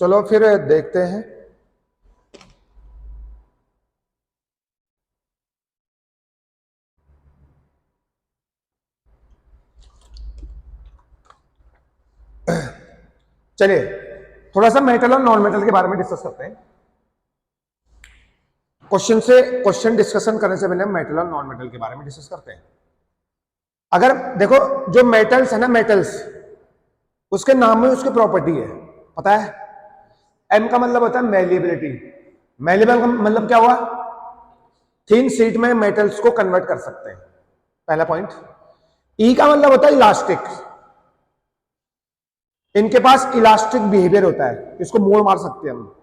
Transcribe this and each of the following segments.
चलो फिर देखते हैं। चलिए थोड़ा सा मेटल और नॉन मेटल के बारे में डिस्कस करते हैं। क्वेश्चन डिस्कशन करने से पहले हम मेटल और नॉन मेटल के बारे में डिस्कस करते हैं। अगर देखो जो मेटल्स है ना, मेटल्स उसके नाम में उसकी प्रॉपर्टी है, पता है। एम का मतलब होता है मेलिएबिलिटी। मेलिएबल का मतलब क्या हुआ? थिन शीट में मेटल्स को कन्वर्ट कर सकते हैं, पहला पॉइंट। ई का मतलब होता है इलास्टिक। इनके पास इलास्टिक बिहेवियर होता है, इसको मोड़ मार सकते हैं हम।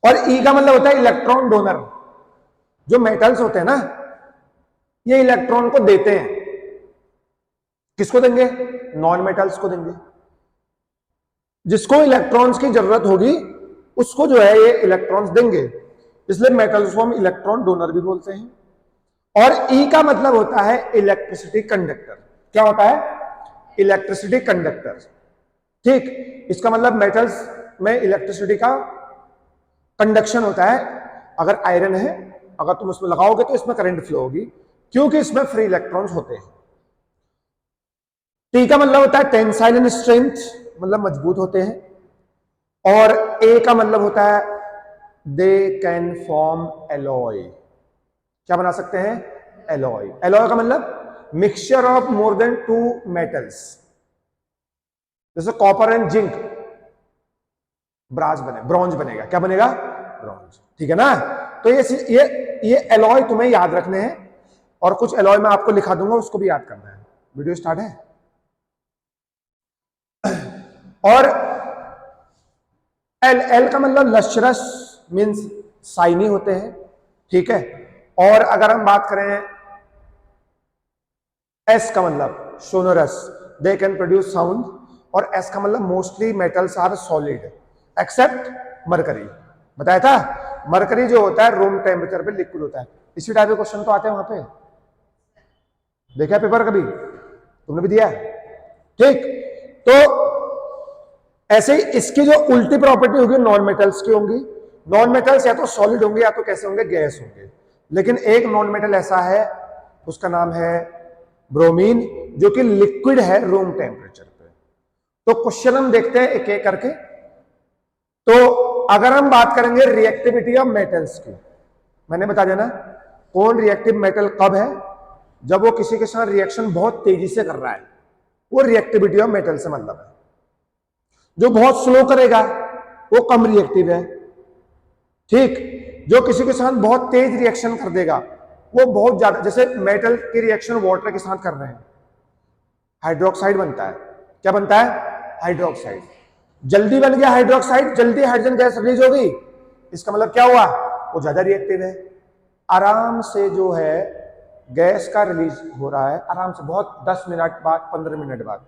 और ई का मतलब होता है इलेक्ट्रॉन डोनर। जो मेटल्स होते हैं ना, ये इलेक्ट्रॉन को देते हैं। किसको देंगे? नॉन मेटल्स को देंगे। जिसको इलेक्ट्रॉन्स की जरूरत होगी उसको जो है ये इलेक्ट्रॉन्स देंगे, इसलिए मेटल्स को हम इलेक्ट्रॉन डोनर भी बोलते हैं। और ई का मतलब होता है इलेक्ट्रिसिटी कंडक्टर। क्या होता है? Electricity conductor. ठीक, इसका मतलब मेटल्स में इलेक्ट्रिसिटी का कंडक्शन होता है। अगर आयरन है, अगर तुम उसमें लगाओगे तो इसमें करंट फ्लो होगी, क्योंकि इसमें फ्री इलेक्ट्रॉन्स होते हैं। टी का मतलब होता है टेंसाइल एंड स्ट्रेंथ, मतलब मजबूत होते हैं। और ए का मतलब होता है दे कैन फॉर्म एलॉय। क्या बना सकते हैं? एलॉय। एलॉय का मतलब mixture of more than 2 metals. जैसे कॉपर एंड जिंक, ब्रॉन्ज बनेगा। क्या बनेगा? ब्रॉन्ज। ठीक है ना? तो ये एलॉय तुम्हें याद रखने हैं, और कुछ एलॉय मैं आपको लिखा दूंगा, उसको भी याद करना है। वीडियो स्टार्ट है। और एल का मतलब लश्रस, मीन्स शाइनी होते हैं। ठीक है। और अगर हम बात करें एस का मतलब sonorous, they can produce sound. और एस का मतलब mostly metals are solid except mercury. बताया था, मरकरी जो होता है रूम टेम्परेचर पे लिक्विड होता है। इसी टाइप के क्वेश्चन तो आते हैं वहां पे, देखा पेपर कभी? तुमने भी दिया है। ठीक, तो ऐसे ही इसकी जो उल्टी प्रॉपर्टी होगी नॉन मेटल्स की होंगी। नॉन मेटल्स या तो सॉलिड होंगे या तो कैसे होंगे? गैस होंगे। लेकिन एक नॉन मेटल ऐसा है, उसका नाम है ब्रोमीन, जो कि लिक्विड है रूम टेम्परेचर पे। तो क्वेश्चन हम देखते हैं एक एक करके। तो अगर हम बात करेंगे रिएक्टिविटी ऑफ मेटल्स की, मैंने बता देना कौन रिएक्टिव मेटल कब है? जब वो किसी के साथ रिएक्शन बहुत तेजी से कर रहा है, वो रिएक्टिविटी ऑफ मेटल से मतलब है। जो बहुत स्लो करेगा वो कम रिएक्टिव है। ठीक, जो किसी के साथ बहुत तेज रिएक्शन कर देगा वो बहुत ज्यादा। जैसे मेटल की रिएक्शन वाटर के साथ कर रहे हैं, हाइड्रोक्साइड बनता है। क्या बनता है? हाइड्रोक्साइड। जल्दी बन गया हाइड्रोक्साइड, जल्दी हाइड्रोजन गैस रिलीज होगी, इसका मतलब क्या हुआ? वो ज्यादा रिएक्टिव है। आराम से जो है गैस का रिलीज हो रहा है, आराम से, बहुत 10 मिनट बाद, 15 मिनट बाद,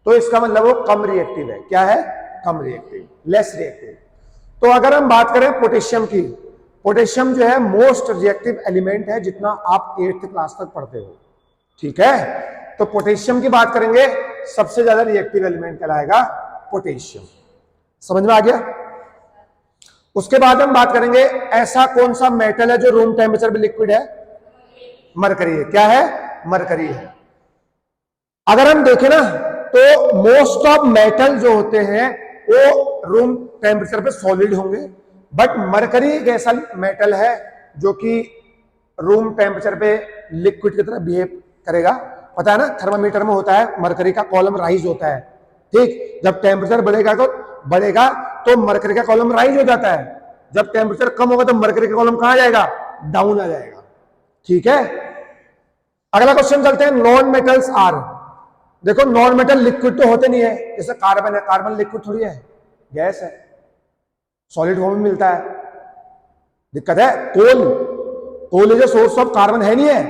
तो इसका मतलब वो कम रिएक्टिव है। क्या है? कम रिएक्टिव, लेस रिएक्टिव। तो अगर हम बात करें पोटेशियम की, पोटेशियम जो है मोस्ट रिएक्टिव एलिमेंट है, जितना आप 8th क्लास तक पढ़ते हो। ठीक है, तो पोटेशियम की बात करेंगे, सबसे ज्यादा रिएक्टिव एलिमेंट कहलाएगा पोटेशियम। समझ में आ गया? उसके बाद हम बात करेंगे ऐसा कौन सा मेटल है जो रूम टेम्परेचर पे लिक्विड है? मरकरी है। क्या है? मरकरी है। अगर हम देखें ना, तो मोस्ट ऑफ मेटल जो होते हैं वो रूम टेम्परेचर पे सॉलिड होंगे, बट मरकरी एक ऐसा मेटल है जो कि रूम टेम्परेचर पे लिक्विड की तरह बिहेव करेगा। पता है ना, थर्मामीटर में होता है मरकरी का कॉलम राइज होता है। ठीक, जब टेम्परेचर बढ़ेगा तो मरकरी का कॉलम राइज हो जाता है। जब टेम्परेचर कम होगा तो मरकरी का कॉलम कहां आ जाएगा? डाउन आ जाएगा। ठीक है, अगला क्वेश्चन चलते हैं। नॉन मेटल्स आर, देखो नॉन मेटल लिक्विड तो होते नहीं है, जैसे कार्बन है, कार्बन लिक्विड थोड़ी है, गैस है, सॉलिड फॉर्म में मिलता है। दिक्कत है coal is a source of carbon, है नहीं है?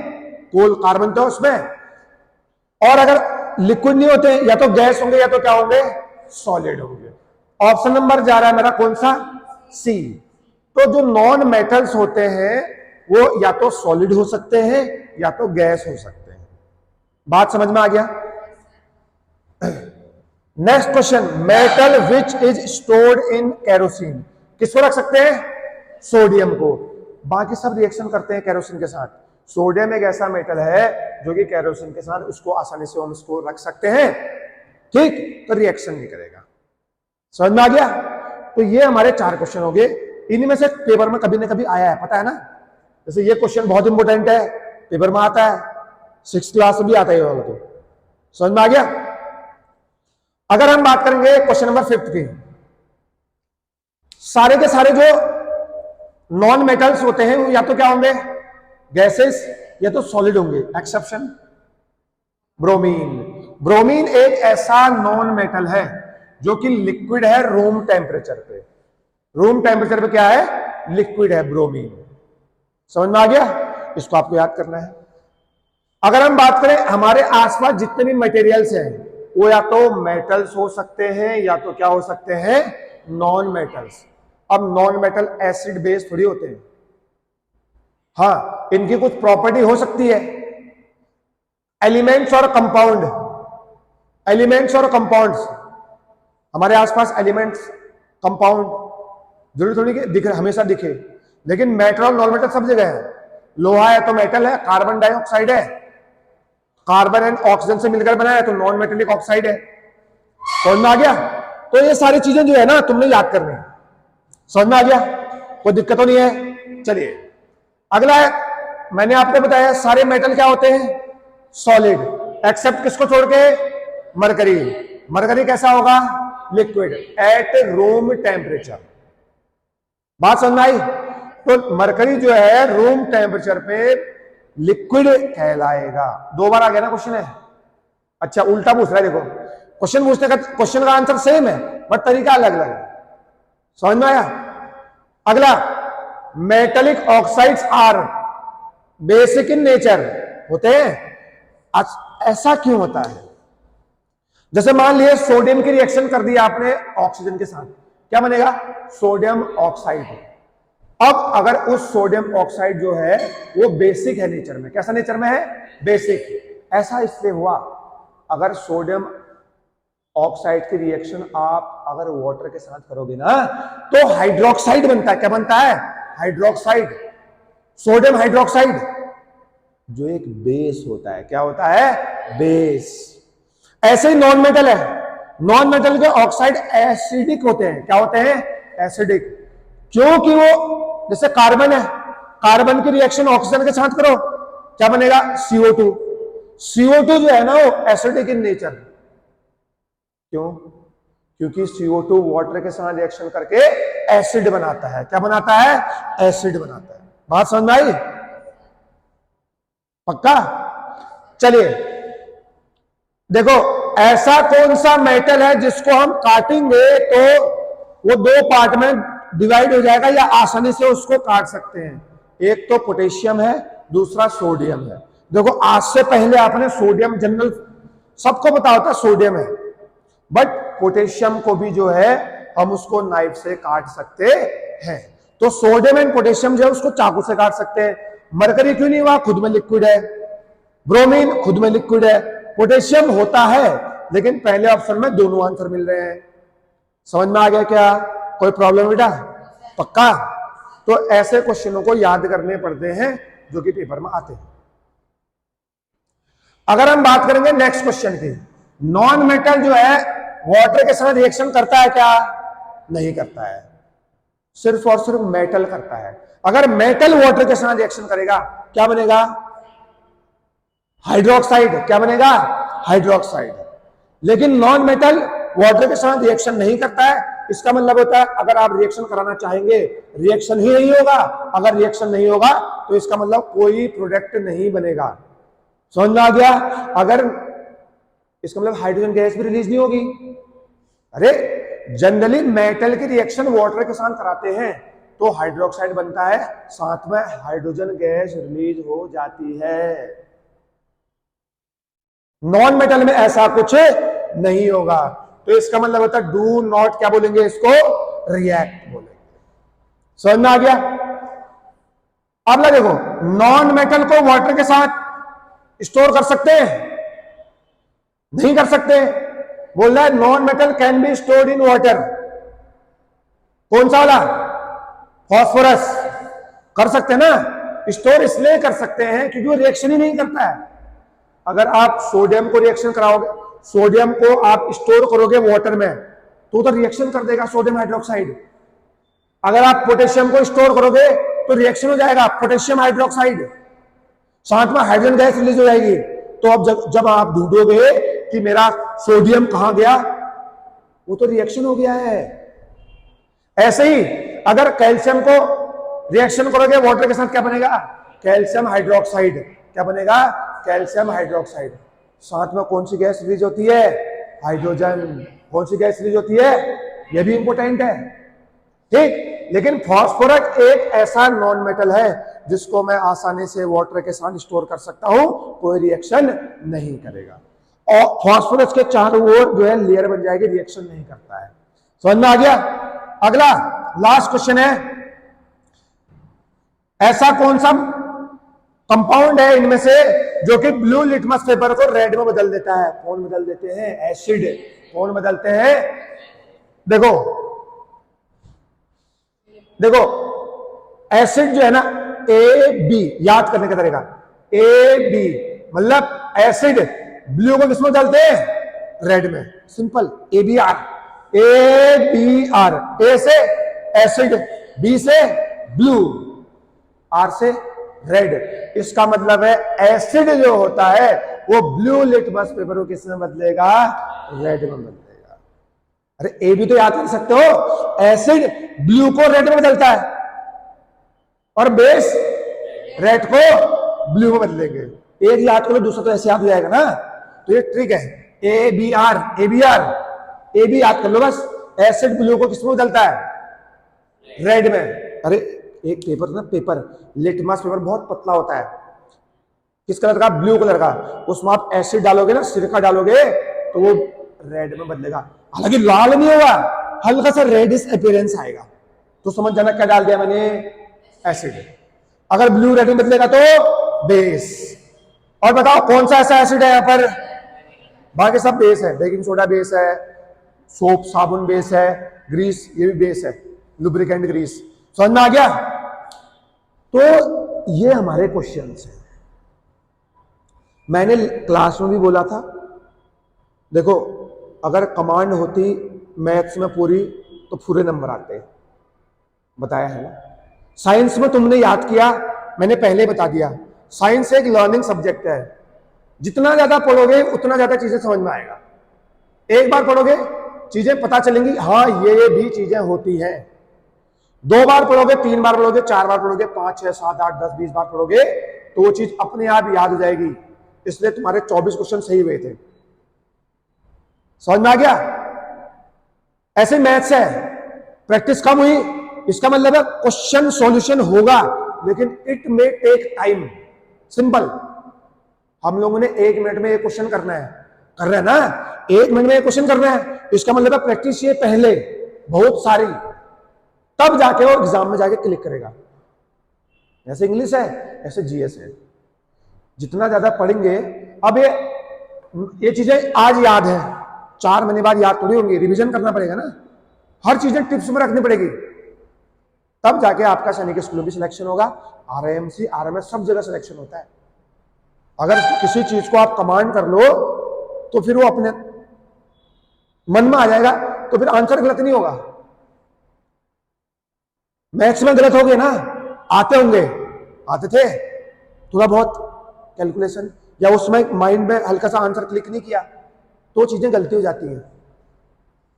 कोल कार्बन तो उसमें। और अगर लिक्विड नहीं होते, या तो गैस होंगे या तो क्या होंगे? सॉलिड होंगे। ऑप्शन नंबर जा रहा है मेरा कौन सा? सी। तो जो नॉन मेटल्स होते हैं वो या तो सॉलिड हो सकते हैं या तो गैस हो सकते हैं। बात समझ में आ गया? Next question, metal which is stored in kerosene, किसको रख सकते हैं? सोडियम को। बाकी सब रिएक्शन करते हैं केरोसिन के साथ। सोडियम एक ऐसा मेटल है जो कि केरोसिन के साथ उसको आसानी से हम उसको रख सकते हैं, ठीक, तो रिएक्शन नहीं करेगा। समझ में आ गया? तो ये हमारे 4 क्वेश्चन हो गए। इन्हीं में से पेपर में कभी ना कभी आया है, पता है ना? जैसे ये क्वेश्चन बहुत इंपॉर्टेंट है, पेपर में आता है, 6th क्लास में भी आता है ये वाला। तो समझ में आ गया? अगर हम बात करेंगे क्वेश्चन नंबर 5 की, सारे के सारे जो नॉन मेटल्स होते हैं वो या तो क्या होंगे? गैसेस, या तो सॉलिड होंगे। Exception bromine. ब्रोमीन एक ऐसा नॉन मेटल है जो कि लिक्विड है रूम टेम्परेचर पे। रूम टेम्परेचर पे क्या है? लिक्विड है ब्रोमीन। समझ में आ गया? इसको आपको याद करना है। अगर हम बात करें हमारे आसपास जितने भी मटेरियल्स हैं वो या तो मेटल्स हो सकते हैं या तो क्या हो सकते हैं? Non metals. अब नॉन मेटल एसिड बेस थोड़ी होते हैं, हाँ, इनकी कुछ प्रॉपर्टी हो सकती है। एलिमेंट्स और कंपाउंड, एलिमेंट्स और कंपाउंड्स, हमारे आसपास एलिमेंट्स कंपाउंड जरूरी थोड़ी कि दिख हमेशा दिखे, लेकिन मेटल और नॉन मेटल सब जगह है। लोहा है तो मेटल है, कार्बन डाइऑक्साइड है, कार्बन एंड ऑक्सीजन से मिलकर बना है तो नॉन मेटेलिक ऑक्साइड है। समझ में आ गया? तो ये सारी चीजें जो है ना तुमने याद करनी है। समझ में आ गया? कोई दिक्कत तो नहीं है? चलिए अगला है, मैंने आपको बताया सारे मेटल क्या होते हैं? सॉलिड, एक्सेप्ट किसको छोड़ के? मरकरी। मरकरी कैसा होगा? Liquid at room temperature. बात समझ में आई? तो मरकरी जो है रूम टेम्परेचर पे लिक्विड कहलाएगा। 2 बार आ गया ना क्वेश्चन है? अच्छा उल्टा पूछ रहा है, देखो क्वेश्चन पूछने का, क्वेश्चन का आंसर सेम है बट तरीका अलग अलग है। समझ में आया? अगला, metallic oxides are basic in nature, होते हैं। ऐसा क्यों होता है? जैसे मान लिया सोडियम की रिएक्शन कर दी आपने ऑक्सीजन के साथ, क्या बनेगा? Sodium oxide. अब अगर उस सोडियम ऑक्साइड जो है वो बेसिक है नेचर में, कैसा नेचर में है? बेसिक। ऐसा इसलिए हुआ, अगर सोडियम ऑक्साइड की रिएक्शन आप अगर वाटर के साथ करोगे ना तो हाइड्रोक्साइड बनता है। क्या बनता है? हाइड्रोक्साइड, सोडियम हाइड्रोक्साइड, जो एक बेस होता है। क्या होता है? बेस। ऐसे ही नॉन मेटल है, नॉन मेटल के ऑक्साइड एसिडिक होते हैं। क्या होते हैं? एसिडिक। क्योंकि वो जैसे कार्बन है, कार्बन की रिएक्शन ऑक्सीजन के साथ करो क्या बनेगा? CO2। CO2 जो है ना वो एसिडिक इन नेचर। क्यों? क्योंकि CO2 वाटर के साथ रिएक्शन करके एसिड बनाता है। क्या बनाता है? एसिड बनाता है। बात समझ में आई? पक्का? चलिए देखो, ऐसा कौन सा मेटल है जिसको हम काटेंगे तो वो 2 पार्ट में डिवाइड हो जाएगा या आसानी से उसको काट सकते हैं? एक तो पोटेशियम है, दूसरा सोडियम है। देखो आज से पहले आपने सोडियम जनरल सबको पता होता है सोडियम है, बट पोटेशियम को भी जो है हम उसको नाइफ से काट सकते हैं। तो सोडियम एंड पोटेशियम जो है उसको चाकू से काट सकते हैं। मरकरी क्यों नहीं हुआ? खुद में लिक्विड है। ब्रोमीन खुद में लिक्विड है। पोटेशियम होता है लेकिन पहले ऑप्शन में दोनों आंसर मिल रहे हैं। समझ में आ गया क्या? कोई प्रॉब्लम बेटा? पक्का? तो ऐसे क्वेश्चनों को याद करने पड़ते हैं जो कि पेपर में आते हैं। अगर हम बात करेंगे नेक्स्ट क्वेश्चन की, नॉन मेटल जो है वाटर के साथ रिएक्शन करता है क्या? नहीं करता है, सिर्फ और सिर्फ मेटल करता है। अगर मेटल वाटर के साथ रिएक्शन करेगा क्या बनेगा? हाइड्रोक्साइड। क्या बनेगा? हाइड्रोक्साइड। लेकिन नॉन मेटल वाटर के साथ रिएक्शन नहीं करता है। इसका मतलब होता है अगर आप रिएक्शन कराना चाहेंगे रिएक्शन ही नहीं होगा। अगर रिएक्शन नहीं होगा तो इसका मतलब कोई प्रोडक्ट नहीं बनेगा। समझ में आ गया? अगर इसका मतलब हाइड्रोजन गैस भी रिलीज नहीं होगी। अरे जनरली मेटल की रिएक्शन वाटर के साथ कराते हैं तो हाइड्रोक्साइड बनता है, साथ में हाइड्रोजन गैस रिलीज हो जाती है। नॉन मेटल में ऐसा कुछ नहीं होगा। तो इसका मतलब होता है डू नॉट, क्या बोलेंगे इसको? रिएक्ट बोलेंगे। समझ में आ गया? अब ना देखो, नॉन मेटल को वाटर के साथ स्टोर कर सकते हैं? नहीं कर सकते। बोल रहा है non metal can be stored in water. कौन सा वाला? फॉस्फोरस। कर सकते हैं ना, स्टोर इसलिए कर सकते हैं क्योंकि वो रिएक्शन ही नहीं करता है। अगर आप सोडियम को रिएक्शन कराओगे, सोडियम को आप स्टोर करोगे वाटर में तो रिएक्शन कर देगा सोडियम हाइड्रोक्साइड। अगर आप पोटेशियम को स्टोर करोगे तो रिएक्शन हो जाएगा पोटेशियम हाइड्रोक्साइड, साथ में हाइड्रोजन गैस रिलीज हो जाएगी। तो अब जब आप ढूंढोगे कि मेरा सोडियम कहां गया, वो तो रिएक्शन हो गया है। ऐसे ही अगर कैल्शियम को रिएक्शन करोगे वाटर के साथ, क्या बनेगा? Calcium hydroxide. क्या बनेगा? Calcium hydroxide. साथ में कौन सी गैस रिलीज होती है? हाइड्रोजन। कौन सी गैस रिलीज होती है? यह भी इंपॉर्टेंट है, ठीक। लेकिन फास्फोरस एक ऐसा नॉन मेटल है जिसको मैं आसानी से वाटर के साथ स्टोर कर सकता हूं, कोई रिएक्शन नहीं करेगा। और फास्फोरस के चारों ओर जो है लेयर बन जाएगी, रिएक्शन नहीं करता है। समझ में आ गया? अगला लास्ट क्वेश्चन है, ऐसा कौन सा कंपाउंड है इनमें से जो कि ब्लू लिटमस पेपर को रेड में बदल देता है? कौन बदल देते हैं? एसिड। कौन बदलते हैं? देखो देखो, एसिड जो है ना, ए बी, याद करने का तरीका, ए बी मतलब एसिड ब्लू को किसमें बदलते हैं? रेड में। Simple, A B R. A B R, A से एसिड, बी से ब्लू, आर से रेड। इसका मतलब है एसिड जो होता है वो ब्लू लिटमस पेपर को किसमें बदलेगा? रेड में बदलेगा। अरे ए भी तो याद कर सकते हो, एसिड ब्लू को रेड में बदलता है और बेस रेड को ब्लू में बदलेंगे। एक याद करो, दूसरा तो ऐसे याद हो जाएगा ना। तो ये ट्रिक है, A B R, A B R, A B याद कर लो बस। एसिड ब्लू को किसमें बदलता है? रेड में। अरे एक पेपर ना, पेपर लिटमस पेपर बहुत पतला होता है, किस कलर का? ब्लू कलर का। उसमें आप एसिड डालोगे ना, सिरका डालोगे तो वो रेड में बदलेगा। हालांकि लाल नहीं होगा, हल्का सा रेडिश अपीयरेंस आएगा। तो समझ जाना क्या डाल दिया मैंने? एसिड। अगर ब्लू रेड में बदलेगा तो बेस। और बताओ कौन सा ऐसा एसिड है यहां पर? बाकी सब बेस है, बेकिंग सोडा बेस है, सोप साबुन बेस है, ग्रीस ये भी बेस है, लुब्रिकेंट ग्रीस। समझ में आ गया? तो ये हमारे क्वेश्चंस हैं। मैंने क्लास में भी बोला था, देखो अगर कमांड होती मैथ्स में पूरी तो पूरे नंबर आते, बताया है ना। साइंस में तुमने याद किया, मैंने पहले बता दिया, साइंस एक लर्निंग सब्जेक्ट है। जितना ज्यादा पढ़ोगे उतना ज्यादा चीजें समझ में आएगा। एक बार पढ़ोगे चीजें पता चलेंगी, हाँ ये भी चीजें होती हैं। 2 बार पढ़ोगे, 3 बार पढ़ोगे, 4 बार पढ़ोगे, 5, 6, 7, 8, 10, 20 बार पढ़ोगे तो वो चीज अपने आप याद हो जाएगी। इसलिए तुम्हारे 24 क्वेश्चन सही हुए थे। समझ में आ गया? ऐसे मैथ्स है, प्रैक्टिस कम हुई इसका मतलब है क्वेश्चन सॉल्यूशन होगा, लेकिन it may take time. Simple, हम लोगों ने 1 मिनट में एक क्वेश्चन करना है, कर रहे हैं ना, 1 मिनट में एक क्वेश्चन करना है। इसका मतलब है प्रैक्टिस ये पहले बहुत सारी, तब जाके वो एग्जाम में जाके क्लिक करेगा। ऐसे इंग्लिश है, ऐसे जीएस है। जितना ज्यादा पढ़ेंगे, अब ये चीजें आज याद है, 4 महीने बाद याद थोड़ी होंगी, रिवीजन करना पड़ेगा ना। हर चीजें टिप्स में रखनी पड़ेगी, तब जाके आपका सैनिक स्कूल में भी सिलेक्शन होगा, आरएमसी आरएमएस सब जगह सिलेक्शन होता है। अगर किसी चीज को आप कमांड कर लो तो फिर वो अपने मन में आ जाएगा, तो फिर आंसर गलत नहीं होगा। मैथ्स में गलत हो गए ना, आते होंगे, आते थे थोड़ा बहुत कैलकुलेशन या उसमें माइंड में हल्का सा आंसर क्लिक नहीं किया तो चीजें गलती हो जाती हैं।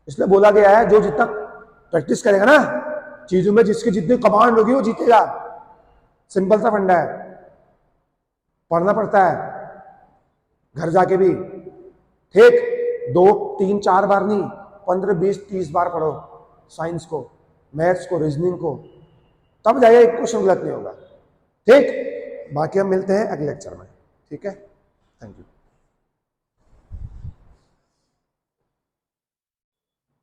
इसलिए बोला गया है जो जितना प्रैक्टिस करेगा ना चीजों में, जिसकी जितनी कमांड होगी वो जीतेगा। सिंपल सा फंडा है, पढ़ना पड़ता है घर जाके भी, ठीक। 2, 3, 4 बार नहीं, 15, 20, 30 बार पढ़ो साइंस को, मैथ्स को, रीजनिंग को, तब जाइए एक क्वेश्चन गलत नहीं होगा, ठीक। बाकी हम मिलते हैं अगले लेक्चर में, ठीक है। Thank you.